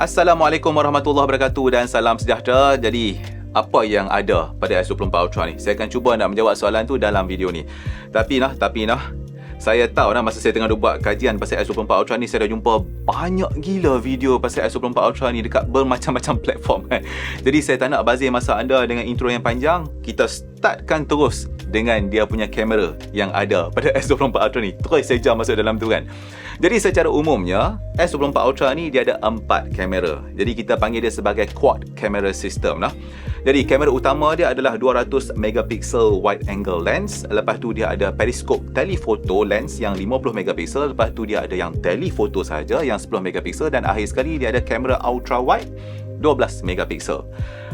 Assalamualaikum warahmatullahi wabarakatuh dan salam sejahtera. Jadi, apa yang ada pada S24 Ultra ni? Saya akan cuba nak menjawab soalan tu dalam video ni. Tapi saya tahu masa saya tengah buat kajian pasal S24 Ultra ni, saya dah jumpa banyak gila video pasal S24 Ultra ni dekat bermacam-macam platform kan. Jadi saya tak nak bazir masa anda dengan intro yang panjang. Kita startkan terus dengan dia punya kamera yang ada pada S24 Ultra ni. Terus saya jam masuk dalam tu kan. Jadi secara umumnya S24 Ultra ni dia ada 4 kamera. Jadi kita panggil dia sebagai quad camera system lah. Jadi kamera utama dia adalah 200 megapiksel wide angle lens. Lepas tu dia ada periscope telephoto lens yang 50 megapiksel. Lepas tu dia ada yang telephoto saja yang 10 megapiksel, dan akhir sekali dia ada kamera ultra wide 12 megapiksel.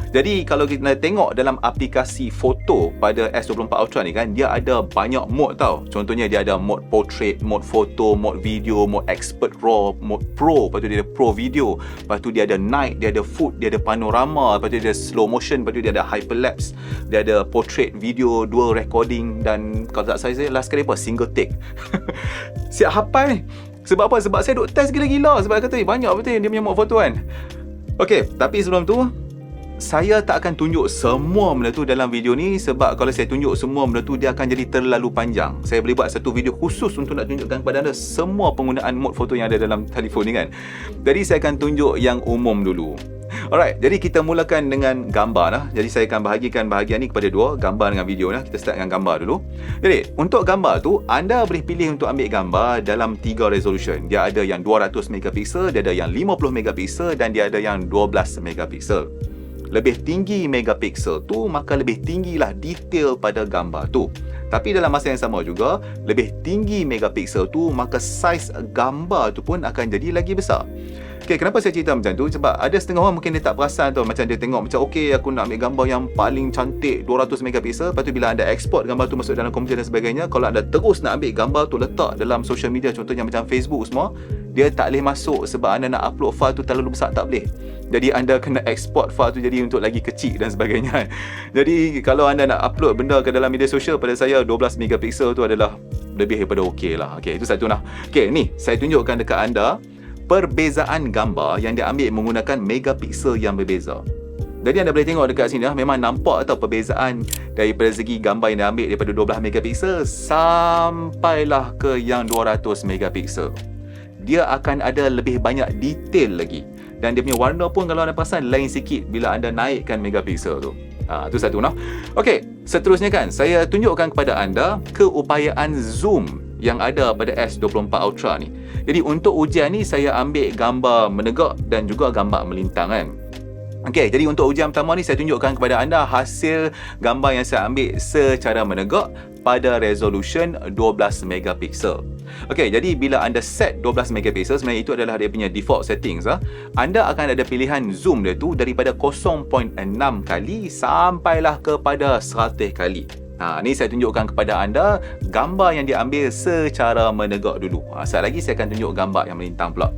Jadi kalau kita tengok dalam aplikasi foto pada S24 Ultra ni kan, dia ada banyak mode tau. Contohnya dia ada mode portrait, mode foto, mode video, mode expert raw, mode pro, lepas tu dia ada pro video, lepas tu dia ada night, dia ada food, dia ada panorama, lepas tu dia ada slow motion, lepas tu dia ada hyperlapse, dia ada portrait, video, dual recording, dan kalau tak saya last kali apa? Single take. Siap hafal ni. Sebab apa? Sebab saya duk test gila-gila. Sebab kata banyak betul dia punya mode foto kan. Okey, tapi sebelum tu saya tak akan tunjuk semua benda tu dalam video ni, sebab kalau saya tunjuk semua benda tu dia akan jadi terlalu panjang. Saya boleh buat satu video khusus untuk nak tunjukkan kepada anda semua penggunaan mode foto yang ada dalam telefon ni kan. Jadi saya akan tunjuk yang umum dulu. Alright, jadi kita mulakan dengan gambar lah. Jadi saya akan bahagikan bahagian ni kepada dua, gambar dengan video lah. Kita start dengan gambar dulu. Jadi untuk gambar tu, anda boleh pilih untuk ambil gambar dalam 3 resolution. Dia ada yang 200 megapiksel, dia ada yang 50 megapiksel, dan dia ada yang 12 megapiksel. Lebih tinggi megapiksel tu, maka lebih tinggilah detail pada gambar tu. Tapi dalam masa yang sama juga, lebih tinggi megapiksel tu, maka saiz gambar tu pun akan jadi lagi besar. Okay, kenapa saya cerita macam tu? Sebab ada setengah orang mungkin dia tak perasan tau. Macam dia tengok macam, okay, aku nak ambil gambar yang paling cantik 200 megapiksel. Lepas tu bila anda export gambar tu masuk dalam komputer dan sebagainya, kalau anda terus nak ambil gambar tu letak dalam social media, contohnya macam Facebook semua, dia tak boleh masuk sebab anda nak upload file tu terlalu besar, tak boleh. Jadi anda kena export file tu jadi untuk lagi kecil dan sebagainya. Jadi kalau anda nak upload benda ke dalam media sosial, pada saya 12 megapiksel tu adalah lebih daripada okey lah. Okey, itu satu lah. Okey, ni saya tunjukkan dekat anda perbezaan gambar yang diambil menggunakan megapiksel yang berbeza. Jadi anda boleh tengok dekat sini memang nampak tau perbezaan daripada segi gambar yang diambil daripada 12 megapiksel sampailah ke yang 200 megapiksel. Dia akan ada lebih banyak detail lagi, dan dia punya warna pun kalau anda perasan lain sikit bila anda naikkan megapiksel tu. Itu satu noh. Okey, seterusnya kan saya tunjukkan kepada anda keupayaan zoom yang ada pada S24 Ultra ni. Jadi untuk ujian ni saya ambil gambar menegak dan juga gambar melintang kan. Okey, jadi untuk ujian pertama ni saya tunjukkan kepada anda hasil gambar yang saya ambil secara menegak pada resolution 12 megapiksel. Okey, jadi bila anda set 12 megapiksel, sebenarnya itu adalah dia punya default settings lah. Anda akan ada pilihan zoom dia tu daripada 0.6 kali sampailah kepada 100 kali. Ni saya tunjukkan kepada anda gambar yang diambil secara menegak dulu. Sekali lagi saya akan tunjuk gambar yang melintang pula.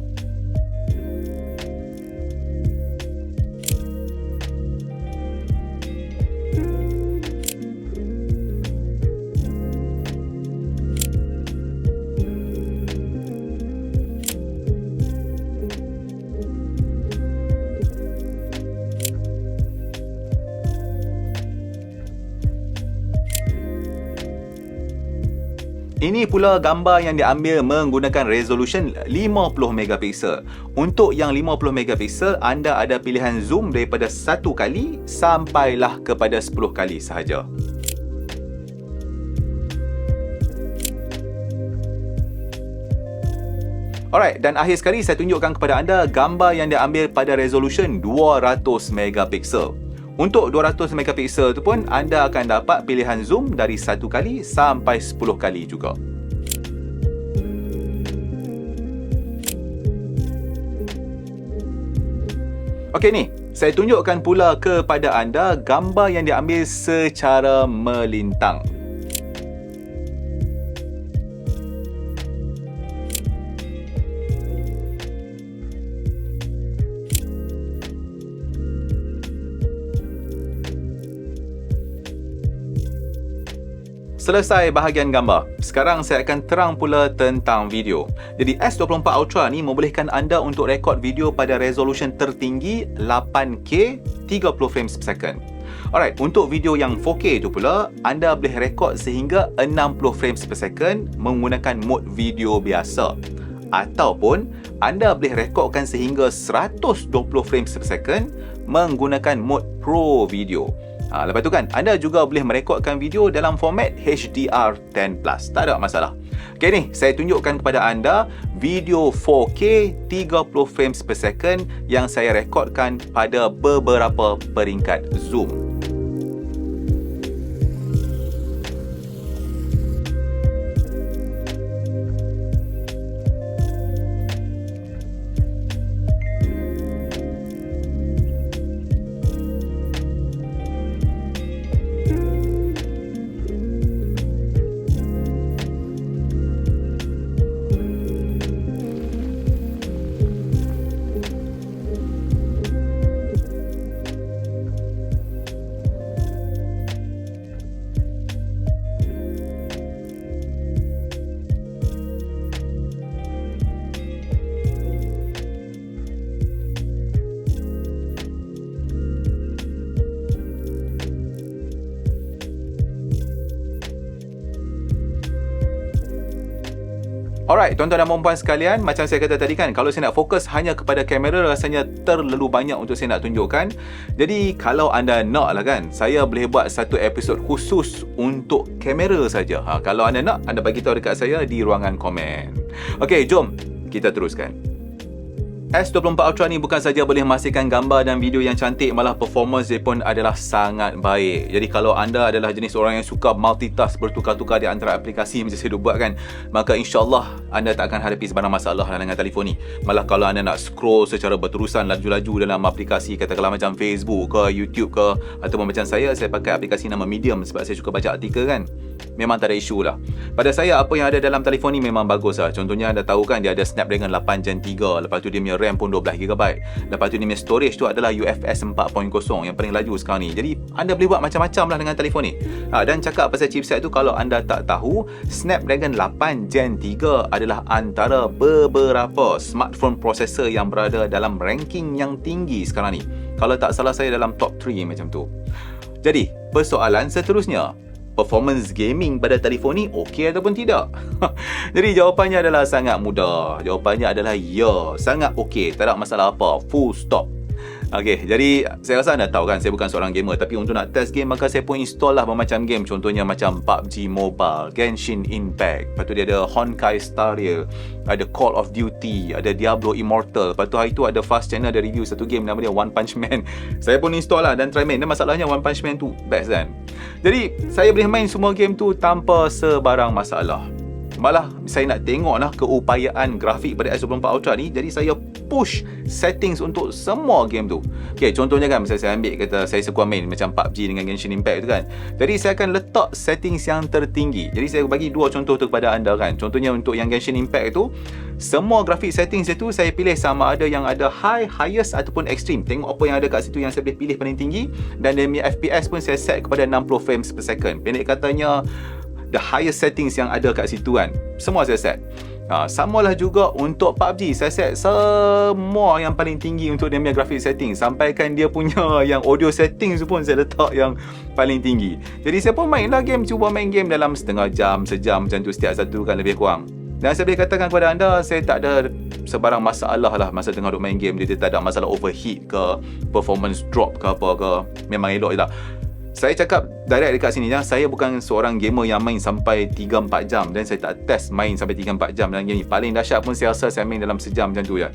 Ini pula gambar yang diambil menggunakan resolution 50 megapiksel. Untuk yang 50 megapiksel, anda ada pilihan zoom daripada 1 kali sampailah kepada 10 kali sahaja. Alright, dan akhir sekali saya tunjukkan kepada anda gambar yang diambil pada resolution 200 megapiksel. Untuk 200 megapiksel tu pun anda akan dapat pilihan zoom dari 1 kali sampai 10 kali juga. Okey ni, saya tunjukkan pula kepada anda gambar yang diambil secara melintang. selesai bahagian gambar. Sekarang saya akan terang pula tentang video. Jadi S24 Ultra ni membolehkan anda untuk rekod video pada resolution tertinggi 8K 30 frames per second. Alright, untuk video yang 4K tu pula, anda boleh rekod sehingga 60 frames per second menggunakan mode video biasa. Ataupun anda boleh rekodkan sehingga 120 frames per second menggunakan mode Pro Video. Lepas tu kan, anda juga boleh merekodkan video dalam format HDR10+. Tak ada masalah. Okay ni, saya tunjukkan kepada anda video 4K 30 frames per second yang saya rekodkan pada beberapa peringkat zoom. Alright, tuan-tuan dan puan-puan sekalian, macam saya kata tadi kan, kalau saya nak fokus hanya kepada kamera rasanya terlalu banyak untuk saya nak tunjukkan. Jadi kalau anda nak lah kan, saya boleh buat satu episod khusus untuk kamera saja. Kalau anda nak, anda bagi tahu dekat saya di ruangan komen. Okey, jom kita teruskan. S24 Ultra ni bukan saja boleh menghasilkan gambar dan video yang cantik, malah performance dia pun adalah sangat baik. Jadi kalau anda adalah jenis orang yang suka multitask, bertukar-tukar di antara aplikasi macam saya buat kan, maka insyaAllah anda tak akan hadapi sebarang masalah dengan telefon ni. Malah kalau anda nak scroll secara berterusan laju-laju dalam aplikasi, katakanlah macam Facebook ke, YouTube ke, ataupun macam saya pakai aplikasi nama Medium sebab saya suka baca artikel kan, memang tak ada isu lah. Pada saya, apa yang ada dalam telefon ni memang bagus lah. Contohnya anda tahu kan, dia ada Snapdragon 8 Gen 3, lepas tu dia punya RAM pun 12GB, lepas tu dia punya storage tu adalah UFS 4.0 yang paling laju sekarang ni. Jadi anda boleh buat macam-macam lah dengan telefon ni. Dan cakap pasal chipset tu, kalau anda tak tahu, Snapdragon 8 Gen 3 adalah antara beberapa smartphone processor yang berada dalam ranking yang tinggi sekarang ni. Kalau tak salah saya dalam top 3 macam tu. Jadi persoalan seterusnya, performance gaming pada telefon ni okey ataupun tidak? Jadi jawapannya adalah sangat mudah. Jawapannya adalah ya, sangat okey, tak ada masalah apa, full stop. Okey, jadi saya rasa anda tahu kan, saya bukan seorang gamer, tapi untuk nak test game maka saya pun install lah bermacam game. Contohnya macam PUBG Mobile, Genshin Impact, lepas tu dia ada Honkai Star Rail, ada Call of Duty, ada Diablo Immortal. Lepas tu hari tu ada Fast Channel ada review satu game nama dia One Punch Man. Saya pun install lah dan try main. Dan masalahnya One Punch Man tu best kan. Jadi saya boleh main semua game tu tanpa sebarang masalah. Malah saya nak tengok lah keupayaan grafik pada S24 Ultra ni. Jadi saya push settings untuk semua game tu. Okay, contohnya kan, misalnya saya ambil, kata saya suka main macam PUBG dengan Genshin Impact tu kan. Jadi saya akan letak settings yang tertinggi. Jadi saya bagi dua contoh tu kepada anda kan. Contohnya untuk yang Genshin Impact tu, semua grafik settings dia tu saya pilih sama ada yang ada high, highest ataupun extreme. Tengok apa yang ada kat situ yang saya boleh pilih paling tinggi. Dan dia punya FPS pun saya set kepada 60 frames per second. Pendek katanya, the highest settings yang ada kat situ kan, semua saya set. Samalah juga untuk PUBG, saya set semua yang paling tinggi untuk dia punya graphic setting. Sampaikan dia punya yang audio settings pun saya letak yang paling tinggi. Jadi saya pun main lah game, cuba main game dalam setengah jam, sejam macam tu setiap satu kan, lebih kurang. Dan saya boleh katakan kepada anda, saya tak ada sebarang masalah lah masa tengah duk main game. Dia tak ada masalah overheat ke, performance drop ke apa ke, memang elok je lah. Saya cakap direct dekat sini ya, saya bukan seorang gamer yang main sampai 3-4 jam, dan saya tak test main sampai 3-4 jam dalam game ni. Paling dahsyat pun saya rasa saya main dalam sejam macam tu ya.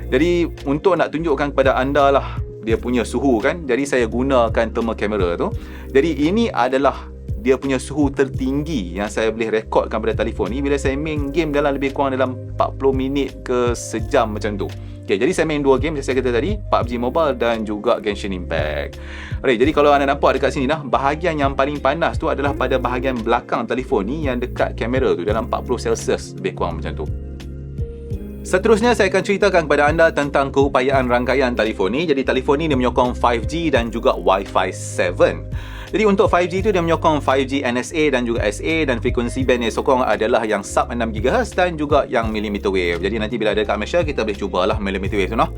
Jadi untuk nak tunjukkan kepada anda lah dia punya suhu kan, jadi saya gunakan thermal camera tu. Jadi ini adalah dia punya suhu tertinggi yang saya boleh rekodkan pada telefon ni bila saya main game dalam lebih kurang dalam 40 minit ke sejam macam tu. Okay, jadi saya main dua game saya kata tadi, PUBG Mobile dan juga Genshin Impact. Alright, jadi kalau anda nampak dekat sini dah, bahagian yang paling panas tu adalah pada bahagian belakang telefon ni yang dekat kamera tu, dalam 40 Celsius lebih kurang macam tu. Seterusnya saya akan ceritakan kepada anda tentang keupayaan rangkaian telefon ni. Jadi telefon ni dia menyokong 5G dan juga Wi-Fi 7. Jadi untuk 5G tu dia menyokong 5G NSA dan juga SA, dan frekuensi band yang sokong adalah yang sub 6 GHz dan juga yang millimeter wave. Jadi nanti bila ada kat Malaysia kita boleh cubalah millimeter wave tu noh.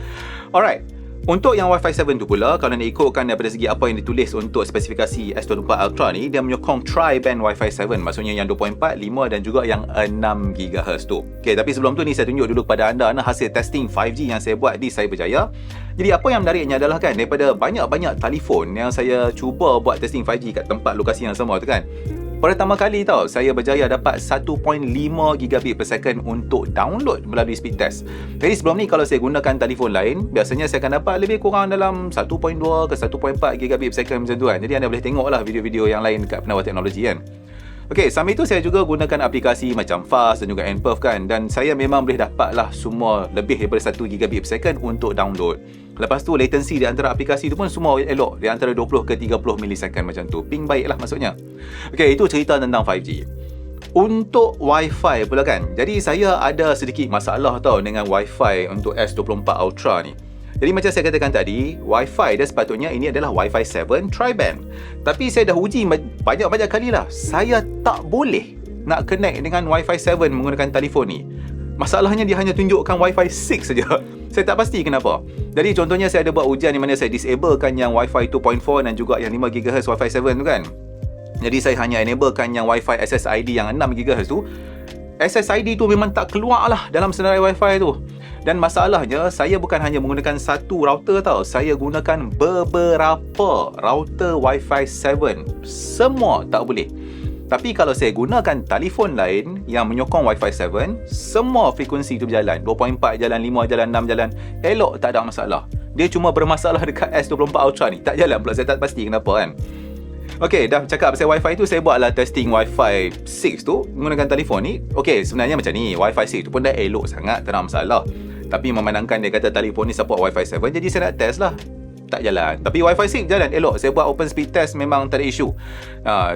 Alright. Untuk yang Wi-Fi 7 tu pula, kalau nak ikutkan daripada segi apa yang ditulis untuk spesifikasi S24 Ultra ni, dia menyokong tri-band Wi-Fi 7, maksudnya yang 2.4, 5 dan juga yang 6 GHz tu. Okay, tapi sebelum tu ni saya tunjuk dulu kepada anda hasil testing 5G yang saya buat di Cyberjaya. Jadi apa yang menariknya adalah kan, daripada banyak-banyak telefon yang saya cuba buat testing 5G kat tempat lokasi yang sama tu kan, pertama kali tau, saya berjaya dapat 1.5 gigabit per second untuk download melalui speed test. Jadi sebelum ni kalau saya gunakan telefon lain, biasanya saya akan dapat lebih kurang dalam 1.2 ke 1.4 gigabit per second macam tu kan. Jadi anda boleh tengoklah video-video yang lain dekat Penawar Teknologi kan. Okey, sambil itu saya juga gunakan aplikasi macam Fast dan juga Nperf kan, dan saya memang boleh dapatlah semua lebih daripada 1 gigabit per second untuk download. Lepas tu latency di antara aplikasi tu pun semua elok, di antara 20 ke 30 milisecond macam tu. Ping baik lah maksudnya. Okey, itu cerita tentang 5G. Untuk Wi-Fi pula kan, jadi saya ada sedikit masalah tau dengan Wi-Fi untuk S24 Ultra ni. Jadi macam saya katakan tadi, Wi-Fi dia sepatutnya ini adalah Wi-Fi 7 tri-band. Tapi saya dah uji banyak-banyak kali lah, saya tak boleh nak connect dengan Wi-Fi 7 menggunakan telefon ni. Masalahnya dia hanya tunjukkan Wi-Fi 6 saja. Saya tak pasti kenapa. Jadi contohnya saya ada buat ujian di mana saya disablekan yang Wi-Fi 2.4 dan juga yang 5 GHz Wi-Fi 7 tu kan. Jadi saya hanya enablekan yang Wi-Fi SSID yang 6 GHz tu. SSID tu memang tak keluar lah dalam senarai Wi-Fi tu. Dan masalahnya, saya bukan hanya menggunakan satu router tau. Saya gunakan beberapa router Wi-Fi 7. Semua tak boleh. Tapi kalau saya gunakan telefon lain yang menyokong Wi-Fi 7, semua frekuensi tu berjalan. 2.4 jalan, 5 jalan, 6 jalan. Elok, tak ada masalah. Dia cuma bermasalah dekat S24 Ultra ni. Tak jalan pula, saya tak pasti kenapa kan. Okey, dah cakap pasal Wi-Fi tu, saya buatlah testing Wi-Fi 6 tu menggunakan telefon ni. Okey, sebenarnya macam ni, Wi-Fi 6 tu pun dah elok sangat, tak ada masalah. Tapi memandangkan dia kata telefon ni support Wi-Fi 7, jadi saya nak test lah. Tak jalan. Tapi Wi-Fi 6 jalan elok. Saya buat open speed test memang tak ada isu.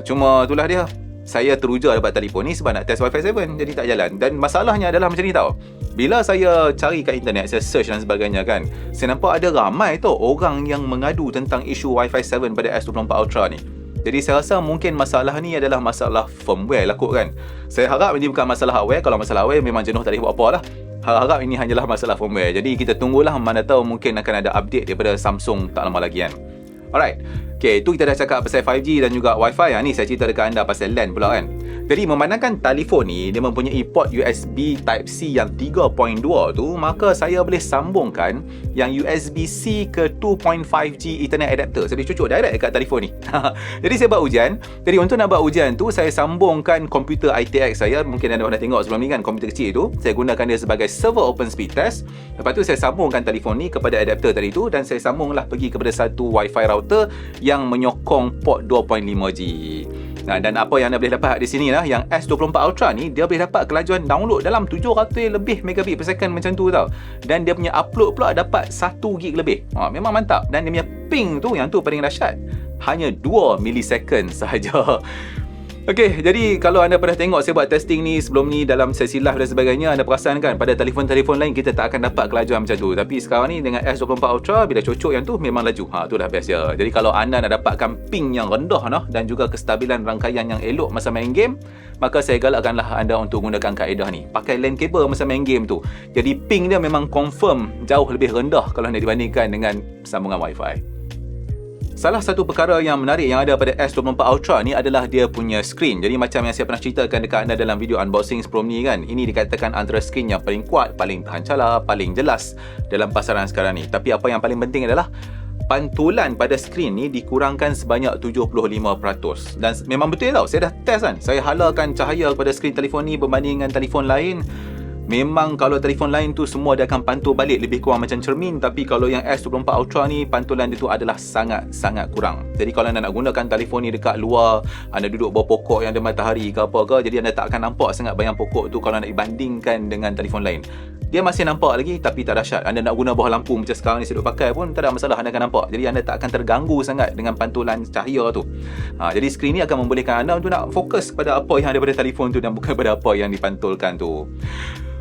Cuma itulah dia. Saya teruja dapat telefon ni sebab nak test Wi-Fi 7, jadi tak jalan. Dan masalahnya adalah macam ni tau. Bila saya cari kat internet, saya search dan sebagainya kan, saya nampak ada ramai tau orang yang mengadu tentang isu Wi-Fi 7 pada S24 Ultra ni. Jadi saya rasa mungkin masalah ni adalah masalah firmware lah kot kan. Saya harap ini bukan masalah hardware. Kalau masalah hardware memang jenuh tak boleh buat apa lah. Harap ini hanyalah masalah firmware. Jadi kita tunggulah, mana tahu mungkin akan ada update daripada Samsung tak lama lagi kan. Alright. Okay, itu kita dah cakap pasal 5G dan juga Wi-Fi. Ni saya cerita dekat anda pasal LAN pula kan. Jadi memandangkan telefon ni dia mempunyai port USB Type-C yang 3.2 tu, maka saya boleh sambungkan yang USB-C ke 2.5G Ethernet adapter. Saya boleh cucuk direct dekat telefon ni. Jadi saya buat ujian. Jadi untuk nak buat ujian tu, saya sambungkan komputer ITX saya. Mungkin anda pernah tengok sebelum ni kan, komputer kecil tu. Saya gunakan dia sebagai server open speed test. Lepas tu saya sambungkan telefon ni kepada adapter tadi tu, dan saya sambunglah pergi kepada satu Wi-Fi router yang menyokong port 2.5G. Nah, dan apa yang anda boleh dapat di sini lah, yang S24 Ultra ni dia boleh dapat kelajuan download dalam 700 lebih megabit per second macam tu tau. Dan dia punya upload pula dapat 1 gig lebih. Memang mantap. Dan dia punya ping tu, yang tu paling dahsyat, hanya 2 milisecond sahaja. Okey, jadi kalau anda pernah tengok saya buat testing ni sebelum ni dalam sesi live dan sebagainya, anda perasan kan pada telefon-telefon lain kita tak akan dapat kelajuan macam tu. Tapi sekarang ni dengan S24 Ultra, bila cocok yang tu memang laju. Tu dah best ya. Jadi kalau anda nak dapatkan ping yang rendah dan juga kestabilan rangkaian yang elok masa main game, maka saya galakkanlah anda untuk gunakan kaedah ni. Pakai LAN cable masa main game tu. Jadi ping dia memang confirm jauh lebih rendah kalau nak dibandingkan dengan sambungan Wi-Fi. Salah satu perkara yang menarik yang ada pada S24 Ultra ni adalah dia punya screen. Jadi macam yang saya pernah ceritakan dekat anda dalam video unboxing sebelum ni kan, ini dikatakan antara screen yang paling kuat, paling tahan cala, paling jelas dalam pasaran sekarang ni. Tapi apa yang paling penting adalah pantulan pada skrin ni dikurangkan sebanyak 75%. Dan memang betul tau, saya dah test kan. Saya halalkan cahaya pada skrin telefon ni berbanding dengan telefon lain. Memang kalau telefon lain tu semua dia akan pantul balik lebih kurang macam cermin, tapi kalau yang S24 Ultra ni pantulan dia tu adalah sangat kurang. Jadi kalau anda nak gunakan telefon ni dekat luar, anda duduk bawah pokok yang ada matahari ke apa ke, jadi anda tak akan nampak sangat bayang pokok tu kalau nak dibandingkan dengan telefon lain. Dia masih nampak lagi tapi tak dahsyat. Anda nak guna bawah lampu macam sekarang ni saya duk pakai pun tak ada masalah, anda akan nampak. Jadi anda tak akan terganggu sangat dengan pantulan cahaya tu. Jadi skrin ni akan membolehkan anda untuk nak fokus pada apa yang ada pada telefon tu dan bukan pada apa yang dipantulkan tu.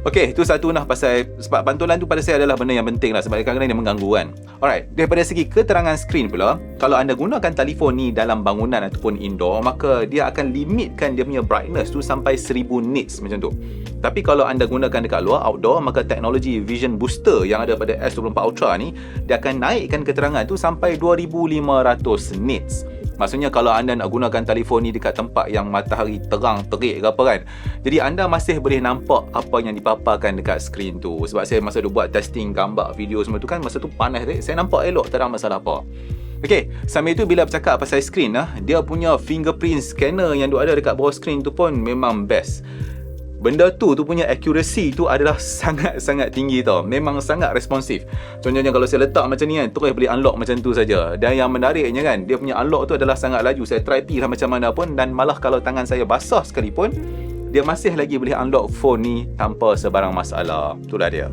Okey, itu satu pasal sebab pantulan tu pada saya adalah benda yang penting lah, sebab kadang-kadang dia mengganggu kan. Alright, daripada segi keterangan skrin pula, kalau anda gunakan telefon ni dalam bangunan ataupun indoor, maka dia akan limitkan dia punya brightness tu sampai 1000 nits macam tu. Tapi kalau anda gunakan dekat luar, outdoor, maka teknologi Vision Booster yang ada pada S24 Ultra ni, dia akan naikkan keterangan tu sampai 2500 nits. Maksudnya kalau anda nak gunakan telefon ni dekat tempat yang matahari terang terik ke apa kan, jadi anda masih boleh nampak apa yang dipaparkan dekat skrin tu. Sebab saya masa tu buat testing gambar video semua tu kan, masa tu panas saya nampak elok, tak ada masalah apa. Okey, sambil itu bila bercakap pasal skrin dia punya fingerprint scanner yang ada dekat bawah skrin tu pun memang best. Benda tu punya accuracy tu adalah sangat-sangat tinggi tau. Memang sangat responsif. Contohnya kalau saya letak macam ni kan, terus boleh unlock macam tu saja. Dan yang menariknya kan, dia punya unlock tu adalah sangat laju. Saya try pi lah macam mana pun, dan malah kalau tangan saya basah sekalipun, dia masih lagi boleh unlock phone ni tanpa sebarang masalah. Itulah dia.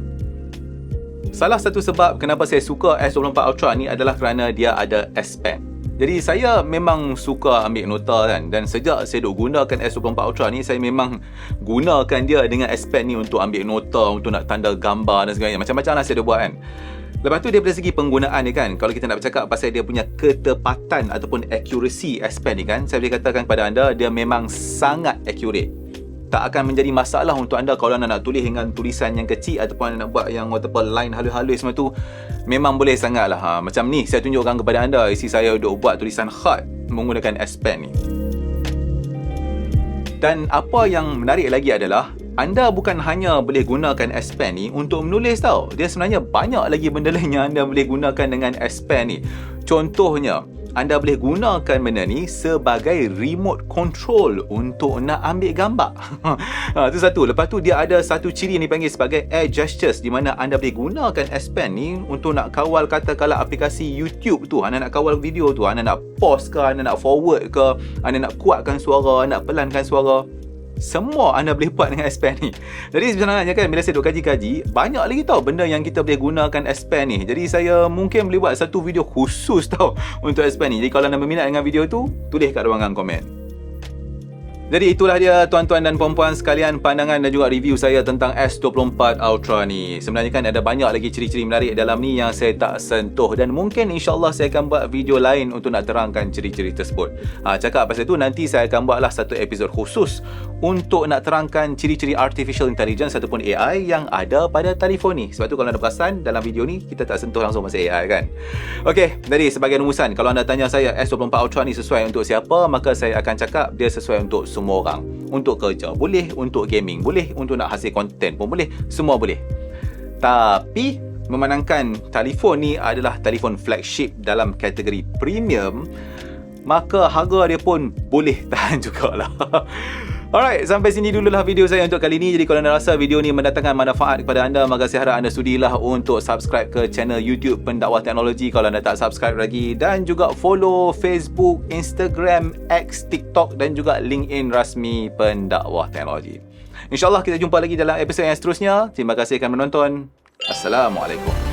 Salah satu sebab kenapa saya suka S24 Ultra ni adalah kerana dia ada S Pen. Jadi saya memang suka ambil nota kan, dan sejak saya duk gunakan S24 Ultra ni, saya memang gunakan dia dengan S Pen ni untuk ambil nota, untuk nak tanda gambar dan sebagainya. Macam-macam lah saya duk buat kan. Lepas tu daripada segi penggunaan ni kan, kalau kita nak bercakap pasal dia punya ketepatan ataupun accuracy S Pen ni kan, saya boleh katakan kepada anda, dia memang sangat accurate. Tak akan menjadi masalah untuk anda kalau anda nak tulis dengan tulisan yang kecil ataupun anda nak buat yang whatever line halus-halus semua tu, memang boleh sangat lah. Macam ni saya tunjukkan kepada anda, isi saya duk buat tulisan khat menggunakan S Pen ni. Dan apa yang menarik lagi adalah, anda bukan hanya boleh gunakan S Pen ni untuk menulis tau. Dia sebenarnya banyak lagi benda lain yang anda boleh gunakan dengan S Pen ni. Contohnya, anda boleh gunakan benda ni sebagai remote control untuk nak ambil gambar. Itu satu. Lepas tu dia ada satu ciri yang dipanggil sebagai air gestures, di mana anda boleh gunakan S Pen ni untuk nak kawal katakanlah aplikasi YouTube tu. Anda nak kawal video tu, anda nak pause ke, anda nak forward ke, anda nak kuatkan suara, nak pelankan suara. Semua anda boleh buat dengan S Pen ni. Jadi sebenarnya kan, bila saya duk kaji-kaji, banyak lagi tau benda yang kita boleh gunakan S Pen ni. Jadi saya mungkin boleh buat satu video khusus tau untuk S Pen ni. Jadi kalau anda berminat dengan video tu, tulis kat ruangan komen. Jadi itulah dia tuan-tuan dan puan-puan sekalian, pandangan dan juga review saya tentang S24 Ultra ni. Sebenarnya kan ada banyak lagi ciri-ciri menarik dalam ni yang saya tak sentuh, dan mungkin insyaAllah saya akan buat video lain untuk nak terangkan ciri-ciri tersebut. Cakap pasal tu, nanti saya akan buatlah satu episod khusus untuk nak terangkan ciri-ciri Artificial Intelligence ataupun AI yang ada pada telefon ni. Sebab tu kalau anda perasan dalam video ni, kita tak sentuh langsung pasal AI kan. Okey, jadi sebagai rumusan, kalau anda tanya saya S24 Ultra ni sesuai untuk siapa, maka saya akan cakap dia sesuai untuk semua orang. Untuk kerja boleh, untuk gaming boleh, untuk nak hasil konten pun boleh, semua boleh. Tapi memandangkan telefon ni adalah telefon flagship dalam kategori premium, maka harga dia pun boleh tahan jugalah. Alright, sampai sini dululah video saya untuk kali ini. Jadi kalau anda rasa video ni mendatangkan manfaat kepada anda, maka saya harap anda sudilah untuk subscribe ke channel YouTube Pendakwah Teknologi kalau anda tak subscribe lagi, dan juga follow Facebook, Instagram, X, TikTok dan juga LinkedIn rasmi Pendakwah Teknologi. InsyaAllah kita jumpa lagi dalam episod yang seterusnya. Terima kasih kerana menonton. Assalamualaikum.